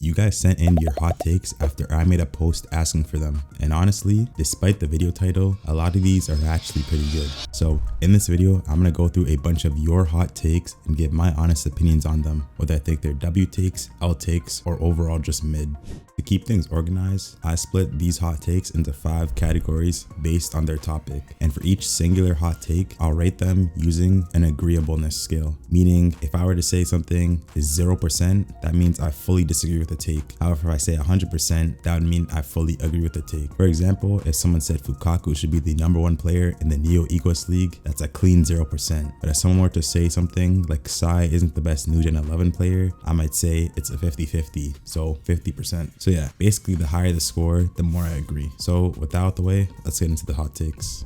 You guys sent in your hot takes after I made a post asking for them. And honestly, despite the video title, a lot of these are actually pretty good. So in this video, I'm gonna go through a bunch of your hot takes and give my honest opinions on them, whether I think they're W takes, L takes, or overall just mid. To keep things organized, I split these hot takes into 5 categories based on their topic. And for each singular hot take, I'll rate them using an agreeableness scale. Meaning, if I were to say something is 0%, that means I fully disagree with the take. However, if I say 100%, that would mean I fully agree with the take. For example, if someone said Fukaku should be the #1 player in the Neo Egoist League, that's a clean 0%. But if someone were to say something like Sai isn't the best New Gen 11 player, I might say it's a 50-50, so 50%. So yeah, basically the higher the score, the more I agree. So with that out the way, let's get into the hot takes.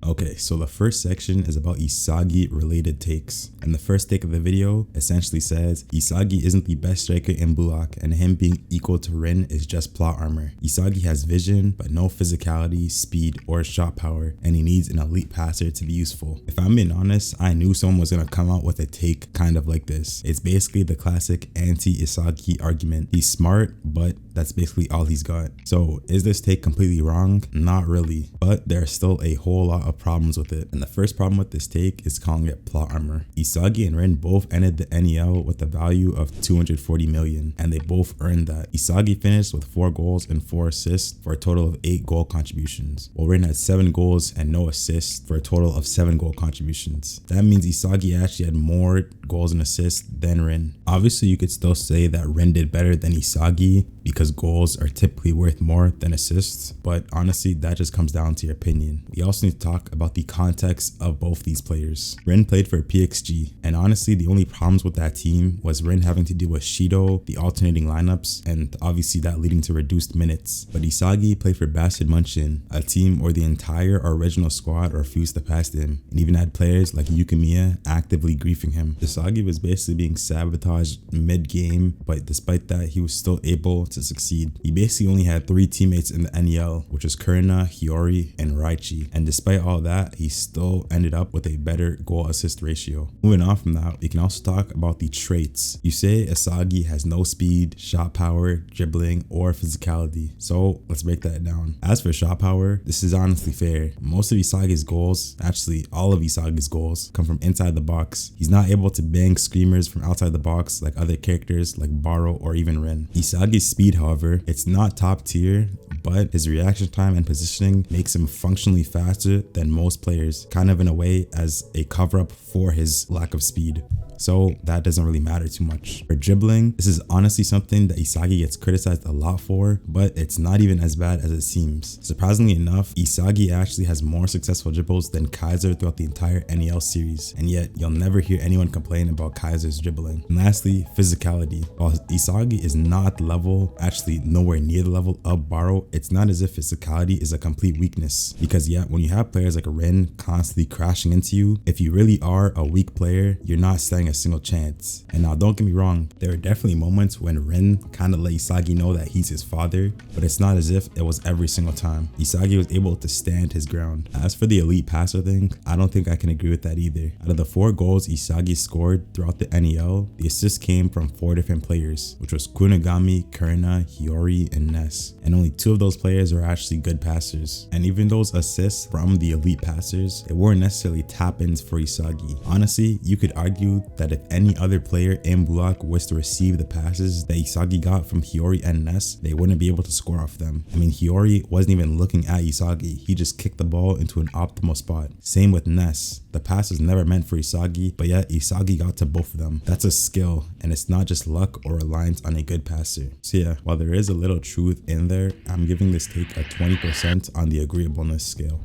Okay, so the first section is about Isagi related takes. And the first take of the video essentially says Isagi isn't the best striker in Blue Lock and him being equal to Rin is just plot armor. Isagi has vision but no physicality, speed, or shot power, and he needs an elite passer to be useful. If I'm being honest, I knew someone was gonna come out with a take kind of like this. It's basically the classic anti-Isagi argument. He's smart, but that's basically all he's got. So is this take completely wrong? Not really, but there's still a whole lot of problems with it. And the first problem with this take is calling it plot armor. Isagi and Rin both ended the NEL with a value of 240 million, and they both earned that. Isagi finished with 4 goals and 4 assists for a total of 8 goal contributions, while Rin had 7 goals and no assists for a total of 7 goal contributions. That means Isagi actually had more goals and assists than Rin. Obviously, you could still say that Rin did better than Isagi because goals are typically worth more than assists, but honestly, that just comes down to your opinion. We also need to talk about the context of both these players. Rin played for PXG, and honestly, the only problems with that team was Rin having to deal with shidou, the alternating lineups, and obviously that leading to reduced minutes. But Isagi played for Munchen, a team where the entire original squad refused to pass him, and even had players like Yukimiya actively griefing him. Isagi was basically being sabotaged mid-game, but despite that, he was still able to succeed. He basically only had 3 teammates in the NEL, which was Kurina, Hiori, and Raichi, and despite all that, he still ended up with a better goal assist ratio. Moving on from that, we can also talk about the traits. You say Isagi has no speed, shot power, dribbling, or physicality. So let's break that down. As for shot power, this is honestly fair. Most of Isagi's goals, actually all of Isagi's goals, come from inside the box. He's not able to bang screamers from outside the box like other characters like Barou or even Rin. Isagi's speed, however, it's not top tier, but his reaction time and positioning makes him functionally faster than most players, kind of in a way as a cover up for his lack of speed. So that doesn't really matter too much. For dribbling, this is honestly something that Isagi gets criticized a lot for, but it's not even as bad as it seems. Surprisingly enough, Isagi actually has more successful dribbles than Kaiser throughout the entire NEL series, and yet you'll never hear anyone complain about Kaiser's dribbling. And lastly, physicality. While Isagi is not at the level, actually nowhere near the level of Barou, it's not as if physicality is a complete weakness, because yeah, when you have players like Rin constantly crashing into you, if you really are a weak player, you're not standing a single chance. And now don't get me wrong, there are definitely moments when Rin kind of let Isagi know that he's his father, but it's not as if it was every single time. Isagi was able to stand his ground. As for the elite passer thing, I don't think I can agree with that either. Out of the 4 goals Isagi scored throughout the NEL, the assists came from 4 different players, which was Kunigami, Kurina, Hiori, and Ness. And only 2 of those players are actually good passers. And even those assists from the elite passers, it weren't necessarily tap-ins for Isagi. Honestly, you could argue that if any other player in Blue Lock was to receive the passes that Isagi got from Hiori and Ness, they wouldn't be able to score off them. I mean, Hiori wasn't even looking at Isagi, he just kicked the ball into an optimal spot. Same with Ness. The pass was never meant for Isagi, but yet Isagi got to both of them. That's a skill, and it's not just luck or reliance on a good passer. So yeah, while there is a little truth in there, I'm giving this take a 20% on the agreeableness scale.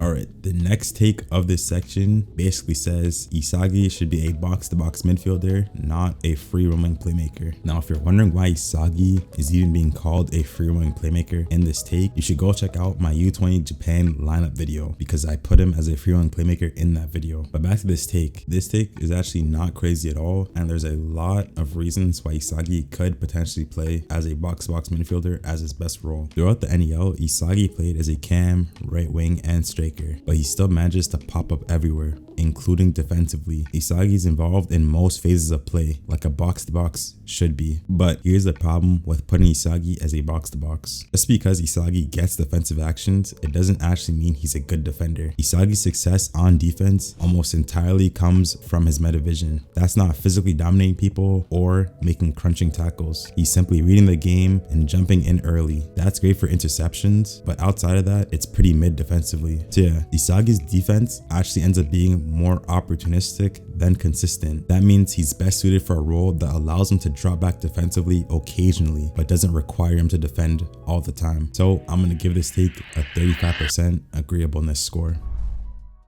Alright, the next take of this section basically says Isagi should be a box-to-box midfielder, not a free-roaming playmaker. Now, if you're wondering why Isagi is even being called a free-roaming playmaker in this take, you should go check out my U20 Japan lineup video because I put him as a free-roaming playmaker in that video. But back to this take. This take is actually not crazy at all, and there's a lot of reasons why Isagi could potentially play as a box-to-box midfielder as his best role. Throughout the NEL, Isagi played as a cam, right wing, and straight striker, but he still manages to pop up everywhere, including defensively. Isagi's involved in most phases of play, like a box-to-box should be. But here's the problem with putting Isagi as a box-to-box. Just because Isagi gets defensive actions, it doesn't actually mean he's a good defender. Isagi's success on defense almost entirely comes from his meta vision. That's not physically dominating people or making crunching tackles. He's simply reading the game and jumping in early. That's great for interceptions, but outside of that, it's pretty mid defensively. So yeah, Isagi's defense actually ends up being more opportunistic than consistent. That means he's best suited for a role that allows him to drop back defensively occasionally, but doesn't require him to defend all the time. So I'm gonna give this take a 35% agreeableness score.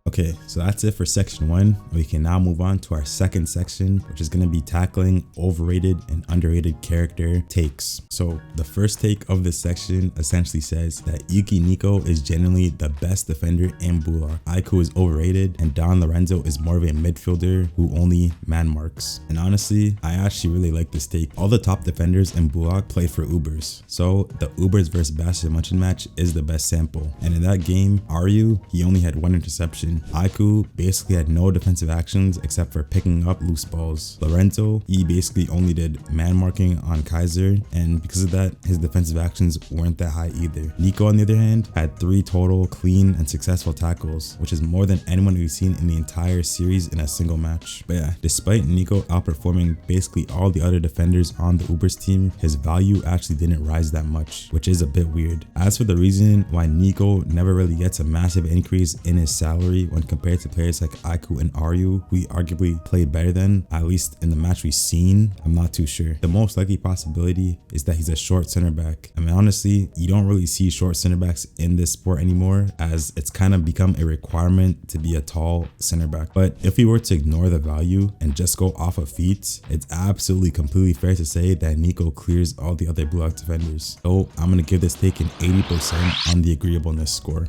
Okay, so that's it for section 1. We can now move on to our second section, which is going to be tackling overrated and underrated character takes. So the first take of this section essentially says that Yuki Niko is generally the best defender in Bullock. Aiku is overrated and Don Lorenzo is more of a midfielder who only man marks. And honestly, I actually really like this take. All the top defenders in Bullock play for Ubers. So the Ubers versus Bastard Munchen match is the best sample. And in that game, Aryuu, he only had 1 interception. Aiku basically had no defensive actions except for picking up loose balls. Lorenzo, he basically only did man marking on Kaiser, and because of that, his defensive actions weren't that high either. Niko, on the other hand, had 3 total clean and successful tackles, which is more than anyone we've seen in the entire series in a single match. But yeah, despite Niko outperforming basically all the other defenders on the Ubers team, his value actually didn't rise that much, which is a bit weird. As for the reason why Niko never really gets a massive increase in his salary when compared to players like Aiku and Aryuu, who he arguably played better than, at least in the match we've seen, I'm not too sure. The most likely possibility is that he's a short center back. I mean, honestly, you don't really see short center backs in this sport anymore, as it's kind of become a requirement to be a tall center back. But if we were to ignore the value and just go off of feet, it's absolutely completely fair to say that Niko clears all the other Bullock defenders. So I'm going to give this take an 80% on the agreeableness score.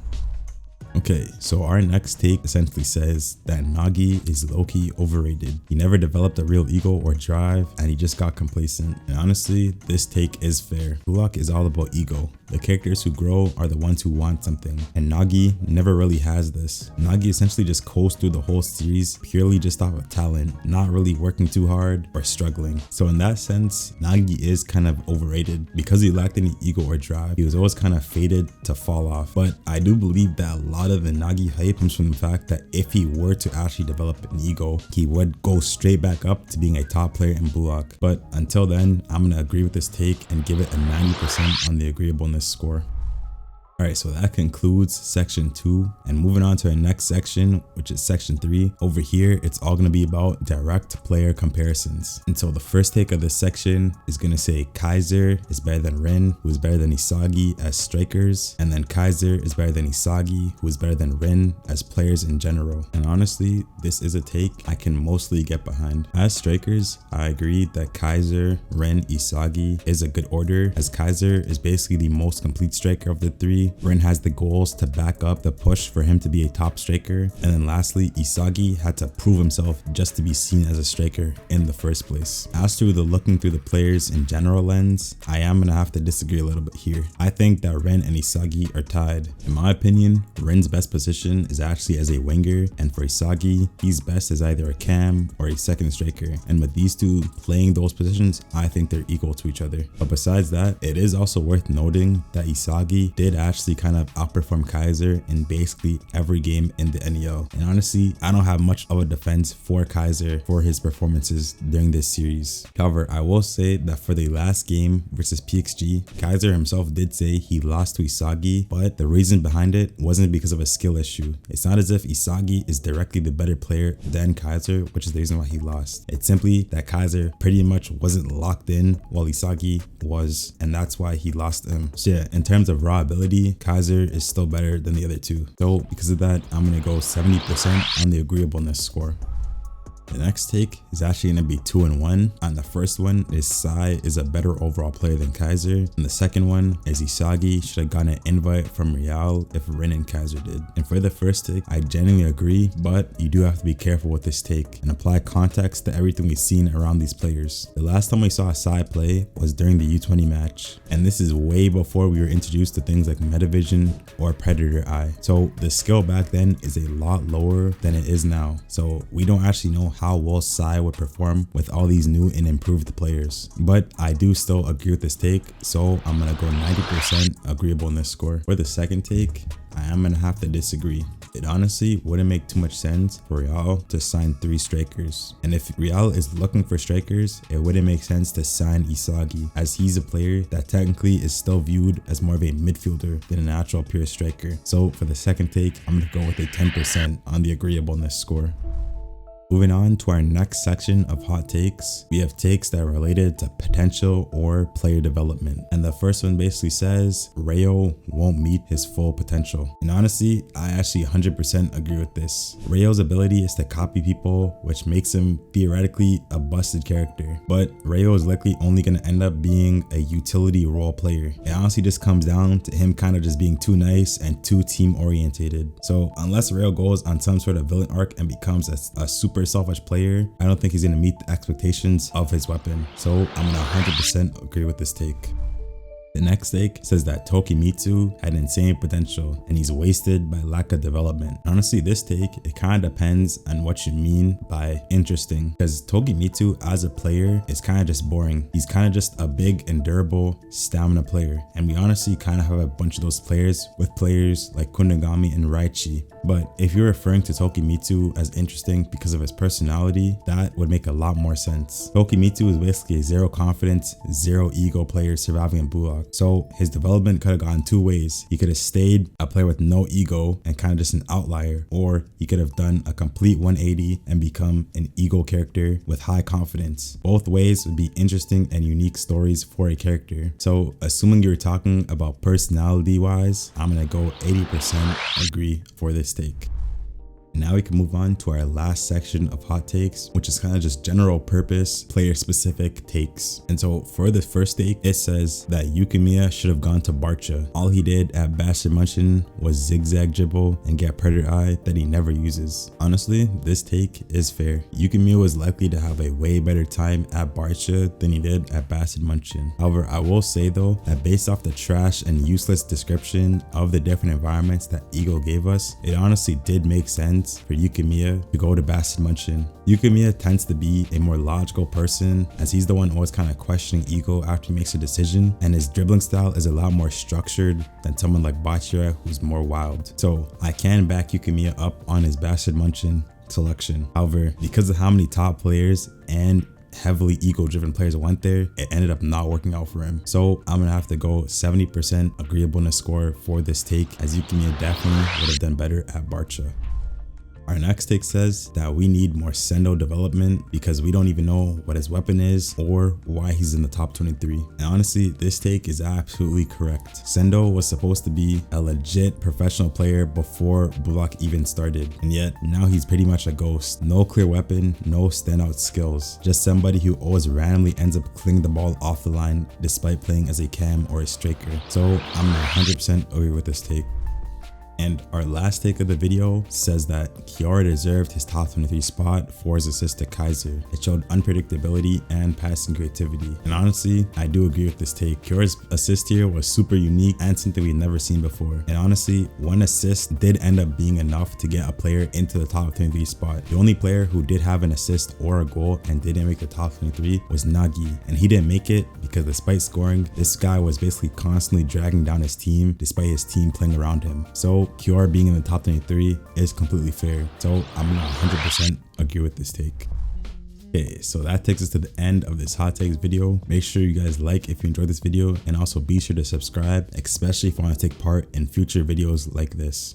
Okay, so our next take essentially says that Nagi is low-key overrated. He never developed a real ego or drive, and he just got complacent. And honestly, this take is fair. Bullock is all about ego. The characters who grow are the ones who want something, and Nagi never really has this. Nagi essentially just coasts through the whole series purely just off of talent, not really working too hard or struggling. So in that sense, Nagi is kind of overrated. Because he lacked any ego or drive, he was always kind of fated to fall off. But I do believe that a lot of the Nagi hype comes from the fact that if he were to actually develop an ego, he would go straight back up to being a top player in Bullock. But until then, I'm gonna agree with this take and give it a 90% on the agreeableness score. Alright, so that concludes section 2, and moving on to our next section, which is section 3. Over here, it's all going to be about direct player comparisons. And so the first take of this section is going to say Kaiser is better than Rin, who is better than Isagi as strikers, and then Kaiser is better than Isagi, who is better than Rin as players in general. And honestly, this is a take I can mostly get behind. As strikers, I agree that Kaiser, Rin, Isagi is a good order, as Kaiser is basically the most complete striker of the 3. Rin has the goals to back up the push for him to be a top striker, and then lastly, Isagi had to prove himself just to be seen as a striker in the first place. As to the looking through the players in general lens, I am gonna have to disagree a little bit here. I think that Rin and Isagi are tied. In my opinion, Rin's best position is actually as a winger, and for Isagi, he's best as either a cam or a second striker, and with these two playing those positions, I think they're equal to each other. But besides that, it is also worth noting that Isagi did actually kind of outperform Kaiser in basically every game in the NEL. And honestly, I don't have much of a defense for Kaiser for his performances during this series. However, I will say that for the last game versus PXG, Kaiser himself did say he lost to Isagi, but the reason behind it wasn't because of a skill issue. It's not as if Isagi is directly the better player than Kaiser, which is the reason why he lost. It's simply that Kaiser pretty much wasn't locked in while Isagi was, and that's why he lost him. So yeah, in terms of raw ability, Kaiser is still better than the other two. So because of that, I'm gonna go 70% on the agreeableness score. The next take is actually going to be 2 in 1. On the first one is Sai is a better overall player than Kaiser, and the second one is Isagi should have gotten an invite from Real if Rin and Kaiser did. And for the first take, I genuinely agree, but you do have to be careful with this take and apply context to everything we've seen around these players. The last time we saw Sai play was during the U20 match, and this is way before we were introduced to things like Metavision or Predator Eye. So the skill back then is a lot lower than it is now. So we don't actually know how well Sai would perform with all these new and improved players. But I do still agree with this take, so I'm gonna go 90% agreeableness score. For the second take, I am gonna have to disagree. It honestly wouldn't make too much sense for Real to sign 3 strikers. And if Real is looking for strikers, it wouldn't make sense to sign Isagi, as he's a player that technically is still viewed as more of a midfielder than an actual pure striker. So for the second take, I'm gonna go with a 10% on the agreeableness score. Moving on to our next section of hot takes, we have takes that are related to potential or player development. And the first one basically says Rayo won't meet his full potential. And honestly, I actually 100% agree with this. Rayo's ability is to copy people, which makes him theoretically a busted character. But Rayo is likely only going to end up being a utility role player. It honestly just comes down to him kind of just being too nice and too team orientated. So unless Rayo goes on some sort of villain arc and becomes a super selfish player, I don't think he's gonna meet the expectations of his weapon. So I'm gonna 100% agree with this take. The next take says that Tokimitsu had insane potential and he's wasted by lack of development. Honestly, this take, it kind of depends on what you mean by interesting, because Tokimitsu as a player is kind of just boring. He's kind of just a big and durable stamina player, and we honestly kind of have a bunch of those players with players like Kunigami and Raichi. But if you're referring to Tokimitsu as interesting because of his personality, that would make a lot more sense. Tokimitsu is basically a zero confidence, zero ego player surviving in Bullock. So his development could have gone 2 ways. He could have stayed a player with no ego and kind of just an outlier, or he could have done a complete 180 and become an ego character with high confidence. Both ways would be interesting and unique stories for a character. So assuming you're talking about personality wise, I'm gonna go 80% agree for this take. Now we can move on to our last section of hot takes, which is kind of just general purpose, player specific takes. And so for the first take, it says that Yukimiya should have gone to Barca. All he did at Bastard Munchen was zigzag dribble and get Predator Eye that he never uses. Honestly, this take is fair. Yukimiya was likely to have a way better time at Barca than he did at Bastard Munchen. However, I will say though that based off the trash and useless description of the different environments that Ego gave us, it honestly did make sense for Yukimiya to go to Bastard Munchen. Yukimiya tends to be a more logical person, as he's the one always kind of questioning Ego after he makes a decision, and his dribbling style is a lot more structured than someone like Bachira who's more wild. So I can back Yukimiya up on his Bastard Munchen selection. However, because of how many top players and heavily ego-driven players went there, it ended up not working out for him. So I'm gonna have to go 70% agreeableness score for this take, as Yukimiya definitely would have done better at Barca. Our next take says that we need more Sendo development because we don't even know what his weapon is or why he's in the top 23. And honestly, this take is absolutely correct. Sendo was supposed to be a legit professional player before Bullock even started, and yet now he's pretty much a ghost. No clear weapon, no standout skills, just somebody who always randomly ends up clearing the ball off the line despite playing as a cam or a striker. So I'm 100% agree with this take. And our last take of the video says that Hiori deserved his top 23 spot for his assist to Kaiser. It showed unpredictability and passing creativity. And honestly, I do agree with this take. Hiori's assist here was super unique and something we've never seen before. And honestly, one assist did end up being enough to get a player into the top 23 spot. The only player who did have an assist or a goal and didn't make the top 23 was Nagi. And he didn't make it because despite scoring, this guy was basically constantly dragging down his team despite his team playing around him. So Hiori being in the top 23 is completely fair. So I'm gonna 100% agree with this take. Okay, so that takes us to the end of this hot takes video. Make sure you guys like if you enjoyed this video, and also be sure to subscribe, especially if you want to take part in future videos like this.